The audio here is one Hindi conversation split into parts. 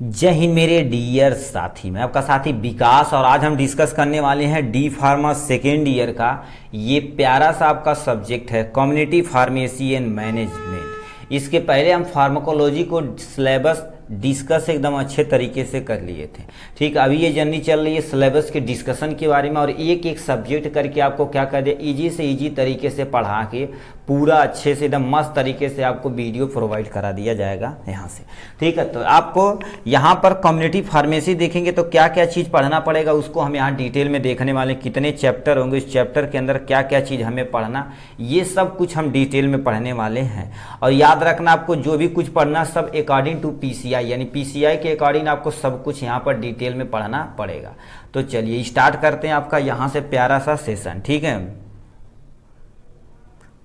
जय हिंद मेरे डियर साथी, मैं आपका साथी विकास। और आज हम डिस्कस करने वाले हैं डी फार्मा सेकेंड ईयर का ये प्यारा सा आपका सब्जेक्ट है कम्युनिटी फार्मेसी एंड मैनेजमेंट। इसके पहले हम फार्माकोलॉजी को सिलेबस डिस्कस एकदम अच्छे तरीके से कर लिए थे। ठीक, अभी ये जर्नी चल रही है सिलेबस के डिस्कशन के बारे में, और एक एक सब्जेक्ट करके आपको क्या कर दिया, इजी से इजी तरीके से पढ़ा के पूरा अच्छे से एकदम मस्त तरीके से आपको वीडियो प्रोवाइड करा दिया जाएगा यहाँ से। ठीक है, तो आपको यहाँ पर कम्युनिटी फार्मेसी देखेंगे तो क्या क्या चीज़ पढ़ना पड़ेगा उसको हम यहाँ डिटेल में देखने वाले। कितने चैप्टर होंगे, इस चैप्टर के अंदर क्या क्या चीज़ हमें पढ़ना, ये सब कुछ हम डिटेल में पढ़ने वाले हैं। और याद रखना, आपको जो भी कुछ पढ़ना सब अकॉर्डिंग टू पीसीआई, यानी पीसीआई के अकॉर्डिंग आपको सब कुछ यहाँ पर डिटेल में पढ़ना पड़ेगा। तो चलिए स्टार्ट करते हैं आपका यहाँ से प्यारा सा सेशन। ठीक है,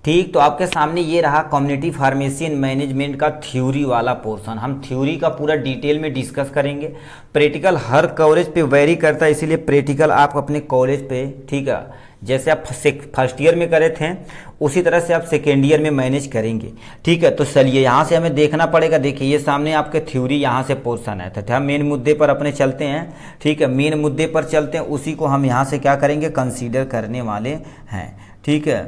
ठीक, तो आपके सामने ये रहा कम्युनिटी फार्मेसी एंड मैनेजमेंट का थ्योरी वाला पोर्शन। हम थ्योरी का पूरा डिटेल में डिस्कस करेंगे। प्रैक्टिकल हर कॉलेज पे वेरी करता है, इसीलिए प्रैक्टिकल आप अपने कॉलेज पे, ठीक है, जैसे आप फर्स्ट ईयर में करे थे उसी तरह से आप सेकेंड ईयर में मैनेज करेंगे। ठीक है, तो चलिए यहाँ से हमें देखना पड़ेगा। देखिए ये सामने आपके थ्योरी यहाँ से पोर्शन है, तो हम मेन मुद्दे पर अपने चलते हैं। ठीक है, मेन मुद्दे पर चलते हैं, उसी को हम यहाँ से क्या करेंगे, कंसीडर करने वाले हैं। ठीक है,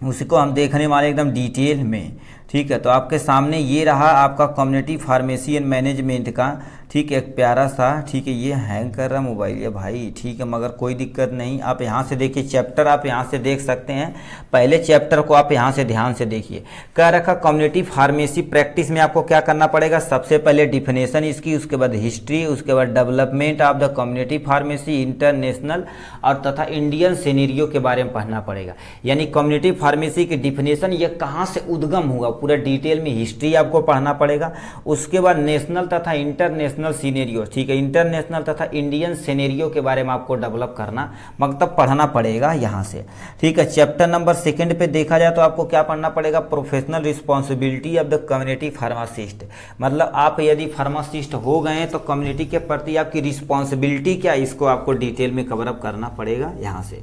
उसी को हम देखने वाले एकदम डिटेल में। ठीक है, तो आपके सामने ये रहा आपका कम्युनिटी फार्मेसी एंड मैनेजमेंट का, ठीक है, एक प्यारा सा। ठीक है, ये हैंग कर रहा मोबाइल है भाई, ठीक है, मगर कोई दिक्कत नहीं। आप यहाँ से देखिए चैप्टर, आप यहाँ से देख सकते हैं। पहले चैप्टर को आप यहाँ से ध्यान से देखिए। कह रखा कम्युनिटी फार्मेसी प्रैक्टिस में आपको क्या करना पड़ेगा, सबसे पहले डिफिनेशन इसकी, उसके बाद हिस्ट्री, उसके बाद development of the community pharmacy international और तथा इंडियन सिनेरियो के बारे में पढ़ना पड़ेगा। यानी कम्युनिटी फार्मेसी की डिफिनेशन ये कहाँ से उद्गम हुआ, पूरा डिटेल में हिस्ट्री आपको पढ़ना पड़ेगा। उसके बाद नेशनल तथा इंटरनेशनल सीनेरियो, ठीक है, इंटरनेशनल तथा इंडियन सीनेरियो के बारे में आपको डेवलप करना, मतलब पढ़ना पड़ेगा यहाँ से। ठीक है, चैप्टर नंबर 2 पे देखा जाए तो आपको क्या पढ़ना पड़ेगा, professional responsibility of the community pharmacist. मतलब आप यदि फार्मासिस्ट हो गए तो कम्युनिटी के प्रति आपकी रिस्पॉन्सिबिलिटी क्या, इसको आपको डिटेल में कवर अप करना पड़ेगा यहाँ से।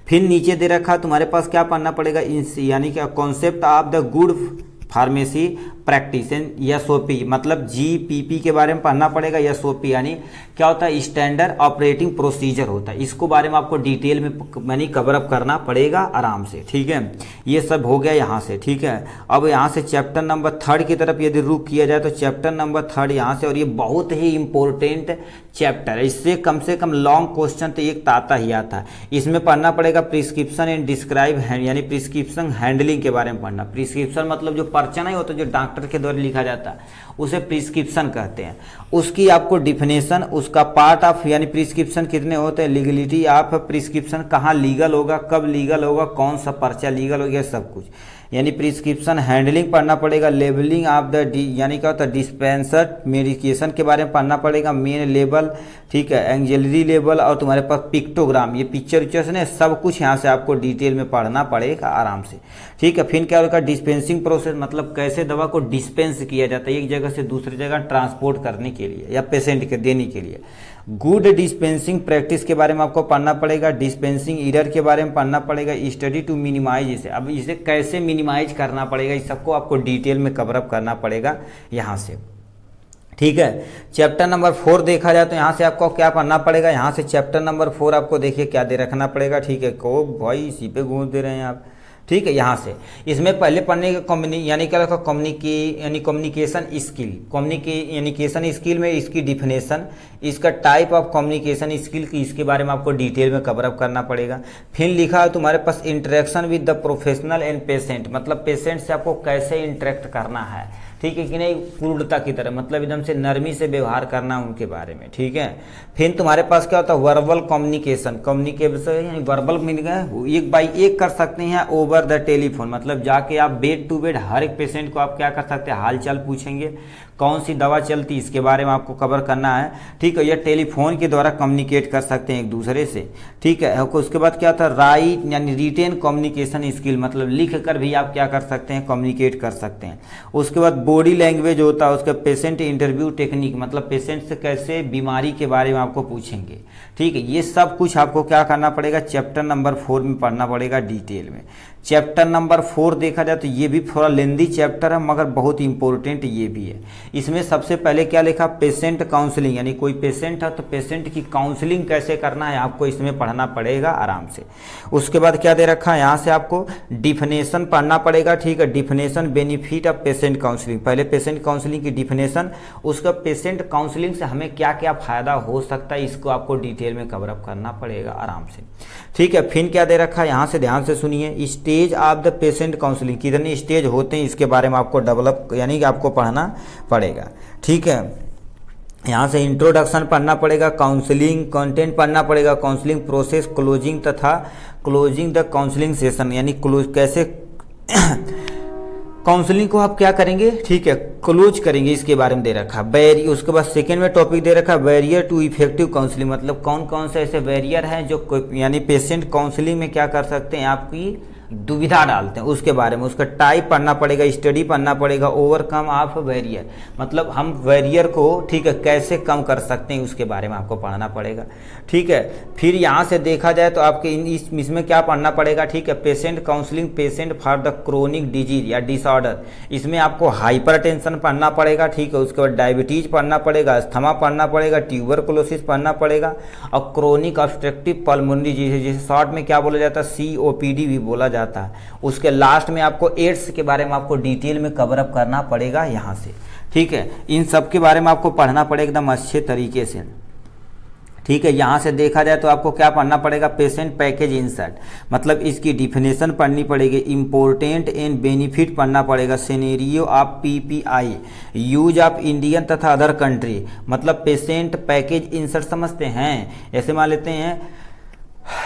फिर नीचे दे रखा तुम्हारे पास क्या पढ़ना पड़ेगा, यानी क्या, concept of the good pharmacy practice and SOP, मतलब जीपीपी के बारे में पढ़ना पड़ेगा। एसओपी यानी क्या होता है, स्टैंडर्ड ऑपरेटिंग प्रोसीजर होता है, इसको बारे में आपको डिटेल में यानी कवर अप करना पड़ेगा आराम से। ठीक है, ये सब हो गया यहाँ से। ठीक है, अब यहाँ से चैप्टर नंबर 3 की तरफ यदि रुक किया जाए तो चैप्टर नंबर 3 यहाँ से, और ये बहुत ही इंपॉर्टेंट चैप्टर है, इससे कम से कम लॉन्ग क्वेश्चन तो एक आता ही आता है। इसमें पढ़ना पड़ेगा प्रिस्क्रिप्शन एंड डिस्क्राइब यानी प्रिस्क्रिप्शन हैंडलिंग के बारे में पढ़ना। प्रिस्क्रिप्शन मतलब जो पर्चा नहीं होता जो डॉक्टर के द्वारा लिखा जाता है उसे प्रिस्क्रिप्शन कहते हैं। उसकी आपको डिफिनेशन, उसका पार्ट ऑफ यानी प्रिस्क्रिप्शन कितने होते हैं, लीगलिटी ऑफ प्रिस्क्रिप्शन, कहाँ लीगल होगा, कब लीगल होगा, कौन सा पर्चा लीगल हो गया, सब कुछ। यानी प्रिस्क्रिप्शन हैंडलिंग पढ़ना पड़ेगा। लेबलिंग ऑफ द यानी क्या होता है, डिस्पेंसर मेडिकेशन के बारे में पढ़ना पड़ेगा। मेन लेबल, ठीक है, एंग्जिलरी लेबल, और तुम्हारे पास पिक्टोग्राम, ये पिक्चर उच्चर ने सब कुछ यहाँ से आपको डिटेल में पढ़ना पड़ेगा आराम से। ठीक है, फिर क्या होगा, डिस्पेंसिंग प्रोसेस, मतलब कैसे दवा को डिस्पेंस किया जाता है एक जगह से दूसरी जगह ट्रांसपोर्ट करने के लिए या पेशेंट के देने के लिए। गुड डिस्पेंसिंग प्रैक्टिस के बारे में आपको पढ़ना पड़ेगा। डिस्पेंसिंग एरर के बारे में पढ़ना पड़ेगा। स्टडी टू मिनिमाइज, इसे अब इसे कैसे मिनिमाइज करना पड़ेगा, इस सबको आपको डिटेल में कवर अप करना पड़ेगा यहाँ से। ठीक है, चैप्टर नंबर 4 देखा जाए तो यहाँ से आपको क्या पढ़ना पड़ेगा, यहाँ से चैप्टर नंबर 4 आपको देखिए क्या दे रखना पड़ेगा। ठीक है, को भाई इसी पे गूंज दे रहे हैं आप। ठीक है, यहाँ से इसमें पहले पढ़ने का यानी क्या रखा, कम्युनिकेशन स्किल, कम्युनिकेशन स्किल में इसकी डिफिनेशन, इसका टाइप ऑफ कम्युनिकेशन स्किल की, इसके बारे में आपको डिटेल में कवर अप करना पड़ेगा। फिर लिखा है तुम्हारे पास interaction with the professional and patient, मतलब पेशेंट से आपको कैसे इंटरेक्ट करना है, ठीक है कि नहीं, क्रूरता की तरह, मतलब एकदम से नरमी से व्यवहार करना उनके बारे में। ठीक है, फिर तुम्हारे पास क्या होता है, वर्बल कम्युनिकेशन, यानी वर्बल मीनिंग 1 बाई 1 कर सकते हैं ओवर द टेलीफोन, मतलब जाके आप बेड टू बेड हर एक पेशेंट को आप क्या कर सकते हैं, हाल चाल पूछेंगे, कौन सी दवा चलती इसके बारे में आपको कवर करना है। ठीक है, या टेलीफोन के द्वारा कम्युनिकेट कर सकते हैं एक दूसरे से। ठीक है, उसके बाद क्या था, राइट यानी रिटेन कम्युनिकेशन स्किल, मतलब लिख कर भी आप क्या कर सकते हैं, कम्युनिकेट कर सकते हैं। उसके बाद बॉडी लैंग्वेज होता है, उसका पेशेंट इंटरव्यू टेक्निक, मतलब पेशेंट से कैसे बीमारी के बारे में आपको पूछेंगे। ठीक है, ये सब कुछ आपको क्या करना पड़ेगा, चैप्टर नंबर 4 में पढ़ना पड़ेगा डिटेल में। चैप्टर नंबर 4 देखा जाए तो ये भी थोड़ा लेंदी चैप्टर है मगर बहुत इंपॉर्टेंट ये भी है। इसमें सबसे पहले क्या लिखा, पेशेंट काउंसलिंग, यानी कोई पेशेंट है तो पेशेंट की काउंसलिंग कैसे करना है आपको इसमें पढ़ना पड़ेगा आराम से। उसके बाद क्या दे रखा है, यहाँ से आपको डिफिनेशन पढ़ना पड़ेगा, ठीक है, definition benefit of patient counselling, पहले पेशेंट काउंसलिंग की डिफिनेशन, उसका पेशेंट काउंसलिंग से हमें क्या क्या फायदा हो सकता है इसको आपको डिटेल में कवर अप करना पड़ेगा आराम से, ठीक है। फिर क्या दे रखा है, यहाँ से ध्यान से सुनिए, stage of the patient counselling, कितने स्टेज होते हैं इसके बारे में आपको डेवलप यानी कि आपको पढ़ना पड़ेगा, ठीक है। यहाँ से इंट्रोडक्शन पढ़ना पड़ेगा, काउंसलिंग कंटेंट पढ़ना पड़ेगा, काउंसलिंग प्रोसेस, क्लोजिंग तथा क्लोजिंग द काउंसलिंग सेशन, यानी क्लोज कैसे काउंसलिंग को आप क्या करेंगे, ठीक है, क्लोज करेंगे, इसके बारे में दे रखा है। उसके बाद सेकेंड में टॉपिक दे रखा है बैरियर टू इफेक्टिव काउंसलिंग, मतलब कौन कौन से ऐसे बैरियर हैं जो यानी पेशेंट काउंसलिंग में क्या कर सकते हैं, आपकी दुविधा डालते हैं, उसके बारे में, उसका टाइप पढ़ना पड़ेगा, स्टडी पढ़ना पड़ेगा, ओवरकम ऑफ बैरियर, मतलब हम बैरियर को, ठीक है, कैसे कम कर सकते हैं उसके बारे में आपको पढ़ना पड़ेगा, ठीक है। फिर यहाँ से देखा जाए तो आपके इसमें क्या पढ़ना पड़ेगा, ठीक है, patient counselling patient for the chronic disease या डिसऑर्डर, इसमें आपको हाइपरटेंशन पढ़ना पड़ेगा, ठीक है, उसके बाद डायबिटीज पढ़ना पड़ेगा, अस्थमा पढ़ना पड़ेगा, ट्यूबरकुलोसिस पढ़ना पड़ेगा, और क्रोनिक ऑब्स्ट्रक्टिव पल्मोनरी डिजीज, जिसे शॉर्ट में क्या बोला जाता है, COPD भी बोला जाता है। उसके लास्ट में आपको एड्स के बारे में आपको डिटेल में कवर अप करना पड़ेगा यहाँ से, ठीक है। इन सब के बारे में आपको पढ़ना पड़ेगा एकदम अच्छे तरीके से, ठीक है। यहाँ से देखा जाए तो आपको क्या पढ़ना पड़ेगा, पेशेंट पैकेज इंसर्ट, मतलब इसकी डिफिनेशन पढ़नी पड़ेगी, इंपॉर्टेंट एंड बेनिफिट पढ़ना पड़ेगा, scenario of PPI, use of Indian तथा अदर कंट्री, मतलब पेशेंट पैकेज इंसर्ट समझते हैं, ऐसे मान लेते हैं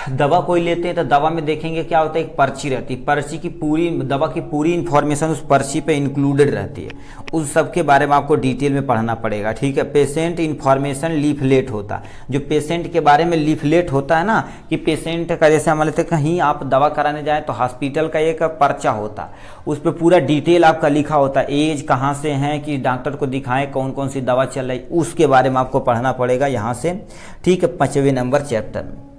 दवा कोई लेते हैं तो दवा में देखेंगे क्या होता है, एक पर्ची रहती है, पर्ची की पूरी दवा की पूरी इंफॉर्मेशन उस पर्ची पे इंक्लूडेड रहती है, उस सब के बारे में आपको डिटेल में पढ़ना पड़ेगा, ठीक है। पेशेंट इंफॉर्मेशन लीफलेट होता है, जो पेशेंट के बारे में लीफलेट होता है ना, कि पेशेंट का जैसे मान लेते हैं कहीं आप दवा कराने जाए तो हॉस्पिटल का एक पर्चा होता है, उस पर पूरा डिटेल आपका लिखा होता है, एज कहाँ से है, कि डॉक्टर को दिखाएं, कौन कौन सी दवा चल रही, उसके बारे में आपको पढ़ना पड़ेगा यहाँ से, ठीक है, 5वें नंबर चैप्टर में।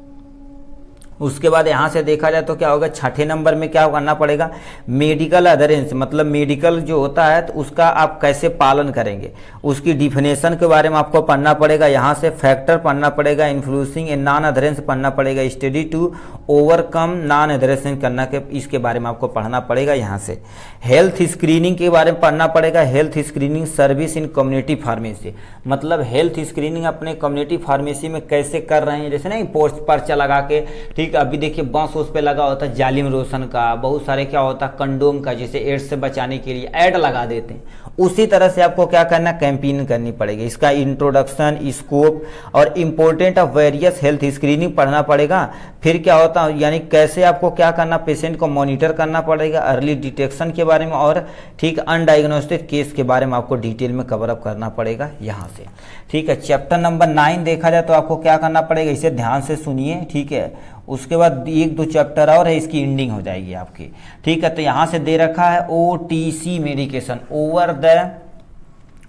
उसके बाद यहाँ से देखा जाए तो क्या होगा, 6ठे नंबर में क्या करना पड़ेगा, मेडिकल अदरेंस, मतलब मेडिकल जो होता है तो उसका आप कैसे पालन करेंगे, उसकी डिफिनेशन के बारे में आपको पढ़ना पड़ेगा, यहाँ से फैक्टर पढ़ना पड़ेगा, इन्फ्लुएंसिंग एंड नॉन अदरेंस पढ़ना पड़ेगा, study to overcome non adherence करना के, इसके बारे में आपको पढ़ना पड़ेगा। यहाँ से हेल्थ स्क्रीनिंग के बारे में पढ़ना पड़ेगा, health screening service in community pharmacy, मतलब हेल्थ स्क्रीनिंग अपने कम्युनिटी फार्मेसी में कैसे कर रहे हैं, जैसे ना पोस्ट पर्चा लगा के, ठीक, अभी देखिए बांस उस पे लगा होता है जालिम रोशन का, बहुत सारे क्या होता है कंडोम का, जिसे एड्स से बचाने के लिए ऐड लगा देते हैं, उसी तरह से आपको क्या करना, कैंपेन करनी पड़ेगी, इसका इंट्रोडक्शन, स्कोप और important of various health screening पढ़ना पड़ेगा। फिर क्या होता है, यानी कैसे आपको क्या करना, पेशेंट को मॉनिटर करना पड़ेगा, अर्ली डिटेक्शन के बारे में, और ठीक अनडायग्नोस्टिक केस के बारे में आपको डिटेल में कवर अप करना पड़ेगा यहाँ से, ठीक है। चैप्टर नंबर 9 देखा जाए तो आपको क्या करना पड़ेगा, इसे ध्यान से सुनिए, ठीक है। उसके बाद 1-2 चैप्टर और है, इसकी एंडिंग हो जाएगी आपकी, ठीक है। तो यहाँ से दे रखा है OTC medication,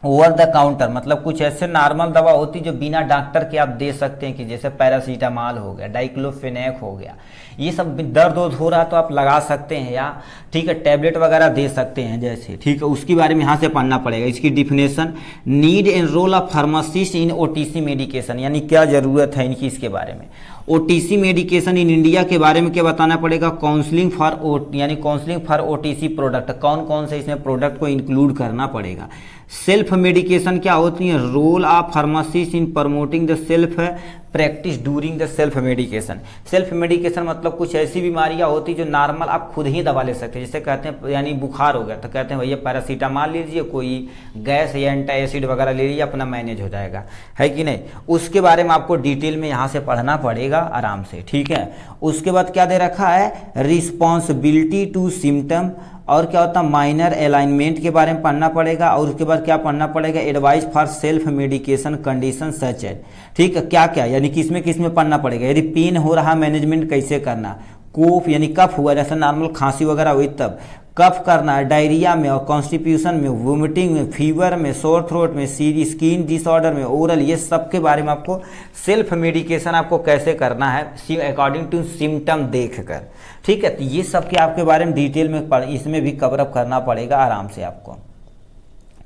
over the counter, मतलब कुछ ऐसे नॉर्मल दवा होती जो बिना डॉक्टर के आप दे सकते हैं, कि जैसे पैरासीटामॉल हो गया, डाइक्लोफेनेक हो गया, ये सब दर्द हो रहा तो आप लगा सकते हैं, या ठीक है टैबलेट वगैरह दे सकते हैं जैसे, ठीक है, उसके बारे में यहाँ से पढ़ना पड़ेगा। इसकी definition, need and role of pharmacist in OTC medication, यानी क्या जरूरत है इनकी, इसके बारे में। OTC मेडिकेशन इन इंडिया के बारे में क्या बताना पड़ेगा, काउंसलिंग फॉर यानी काउंसलिंग फॉर OTC प्रोडक्ट, कौन कौन से इसमें प्रोडक्ट को इंक्लूड करना पड़ेगा। सेल्फ मेडिकेशन क्या होती है, role of pharmacist in promoting the self practice during the self medication. Self medication मतलब कुछ ऐसी बीमारियां होती जो नॉर्मल आप खुद ही दवा ले सकते हैं, जैसे कहते हैं यानी बुखार हो गया तो कहते हैं भैया पैरासीटामॉल ले लीजिए, कोई गैस या एंटी एसिड वगैरह ले लीजिए, अपना मैनेज हो जाएगा, है कि नहीं। उसके बारे में आपको डिटेल में यहाँ से पढ़ना पड़ेगा आराम से, ठीक है। उसके बाद क्या दे रखा है, रिस्पॉन्सिबिलिटी टू सिम्टम, और क्या होता है माइनर अलाइनमेंट के बारे में पढ़ना पड़ेगा। और उसके बाद क्या पढ़ना पड़ेगा, advice for self medication condition सच है, ठीक है। क्या क्या यानी किसमें पढ़ना पड़ेगा, यदि पेन हो रहा मैनेजमेंट कैसे करना, कोफ यानी कफ हुआ जैसे नॉर्मल खांसी वगैरह हुई तब कफ करना है, डायरिया में और कॉन्स्टिट्यूशन में, वोमिटिंग में, फीवर में, सोर थ्रोट में, स्किन डिसऑर्डर में, ओरल, ये सब के बारे में आपको सेल्फ मेडिकेशन आपको कैसे करना है अकॉर्डिंग टू सिम्टम देखकर, ठीक है। तो ये सब के आपके बारे में डिटेल में इसमें भी कवर अप करना पड़ेगा आराम से आपको,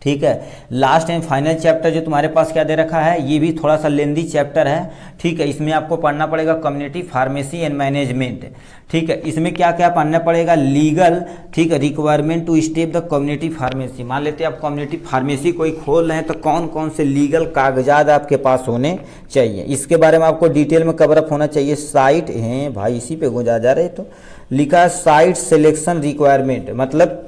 ठीक है। लास्ट एंड फाइनल चैप्टर जो तुम्हारे पास क्या दे रखा है, ये भी थोड़ा सा लेंदी चैप्टर है। ठीक है, इसमें आपको पढ़ना पड़ेगा कम्युनिटी फार्मेसी एंड मैनेजमेंट। ठीक है, इसमें क्या क्या पढ़ना पड़ेगा, लीगल, ठीक है, requirement to step the community pharmacy. मान लेते हैं आप कम्युनिटी फार्मेसी कोई खोल रहे हैं तो कौन कौन से लीगल कागजात आपके पास होने चाहिए, इसके बारे में आपको डिटेल में कवर अप होना चाहिए। साइट है भाई, इसी पे गुंजा जा रहे तो लिखा है साइट सिलेक्शन रिक्वायरमेंट, मतलब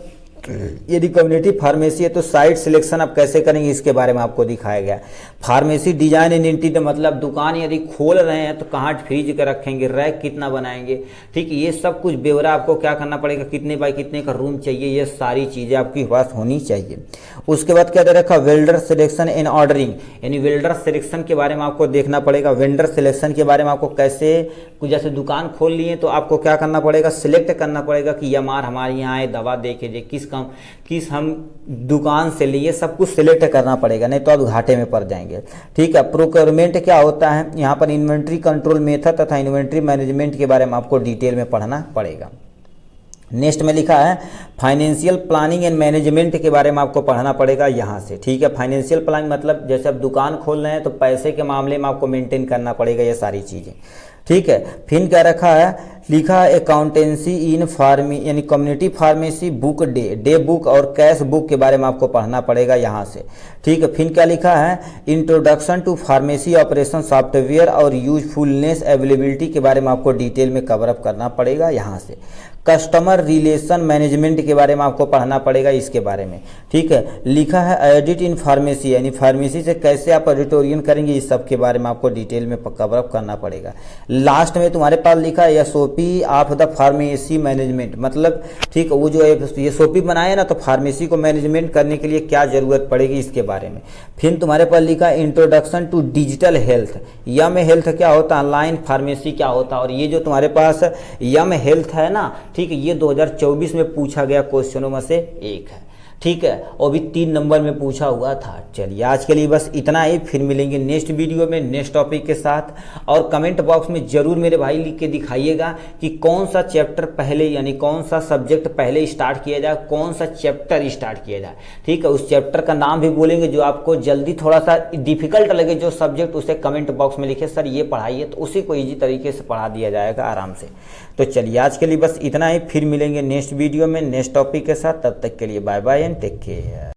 यदि कम्युनिटी फार्मेसी है तो साइट सिलेक्शन आप कैसे करेंगे इसके बारे में आपको दिखाया गया। फार्मेसी डिजाइन एंड इंटीरियर, मतलब दुकान यदि खोल रहे हैं तो कहाँ फ्रीज कर रखेंगे, रैक कितना बनाएंगे, ठीक है, ये सब कुछ ब्यौरा आपको क्या करना पड़ेगा, कितने बाई कितने का रूम चाहिए, ये सारी चीज़ें आपके पास होनी चाहिए। उसके बाद क्या दे रखा, वेल्डर सिलेक्शन एंड ऑर्डरिंग, यानी वेल्डर सिलेक्शन के बारे में आपको देखना पड़ेगा। वेंडर सिलेक्शन के बारे में आपको कैसे, जैसे दुकान खोल लिए तो आपको क्या करना पड़ेगा, सिलेक्ट करना पड़ेगा कि ये मार हमारे यहाँ आए, दवा दे के दे, किस हम दुकान से लिए, सब कुछ सिलेक्ट करना पड़ेगा, नहीं तो आप घाटे में पड़ जाएंगे। ठीक है, प्रोक्योरमेंट क्या होता है, यहाँ पर इन्वेंट्री कंट्रोल मेथड तथा इन्वेंट्री मैनेजमेंट के बारे में आपको डिटेल में पढ़ना पड़ेगा। नेक्स्ट में लिखा है फाइनेंशियल प्लानिंग एंड मैनेजमेंट के बारे में आपको पढ़ना पड़ेगा यहाँ से। ठीक है, फाइनेंशियल प्लानिंग मतलब जैसे आप दुकान खोल रहे हैं तो पैसे के मामले में आपको मेंटेन करना पड़ेगा ये सारी चीज़ें। ठीक है, फिर क्या रखा है, लिखा है अकाउंटेंसी इन फार्मी, यानी community pharmacy book day book और कैश बुक के बारे में आपको पढ़ना पड़ेगा यहाँ से। ठीक है, फिर क्या लिखा है, introduction to pharmacy operation software और यूजफुलनेस अवेलेबिलिटी के बारे में आपको डिटेल में कवर अप करना पड़ेगा यहाँ से। कस्टमर रिलेशन मैनेजमेंट के बारे में आपको पढ़ना पड़ेगा इसके बारे में। ठीक है, लिखा है एडिट इन फार्मेसी, यानी फार्मेसी से कैसे आप एडिटोरियल करेंगे, इस सब के बारे में आपको डिटेल में कवर अप करना पड़ेगा। लास्ट में तुम्हारे पास लिखा है SOP of the pharmacy management, मतलब ठीक है, वो जो एसओपी बनाए ना तो फार्मेसी को मैनेजमेंट करने के लिए क्या जरूरत पड़ेगी इसके बारे में। फिर तुम्हारे पास लिखा है introduction to digital health, M health क्या होता है, ऑनलाइन फार्मेसी क्या होता है, और ये जो तुम्हारे पास यम हेल्थ है ना, ठीक है, ये 2024 में पूछा गया क्वेश्चनों में से एक है। ठीक है, और भी 3 नंबर में पूछा हुआ था। चलिए आज के लिए बस इतना ही, फिर मिलेंगे नेक्स्ट वीडियो में नेक्स्ट टॉपिक के साथ। और कमेंट बॉक्स में जरूर मेरे भाई लिख के दिखाइएगा कि कौन सा चैप्टर पहले, यानी कौन सा सब्जेक्ट पहले स्टार्ट किया जाए, कौन सा चैप्टर स्टार्ट किया जाए। ठीक है, उस चैप्टर का नाम भी बोलेंगे जो आपको जल्दी थोड़ा सा डिफिकल्ट लगे जो सब्जेक्ट, उसे कमेंट बॉक्स में लिखे सर ये पढ़ाइए, तो उसी को ईजी तरीके से पढ़ा दिया जाएगा आराम से। तो चलिए आज के लिए बस इतना ही, फिर मिलेंगे नेक्स्ट वीडियो में नेक्स्ट टॉपिक के साथ। तब तक के लिए bye bye and take care.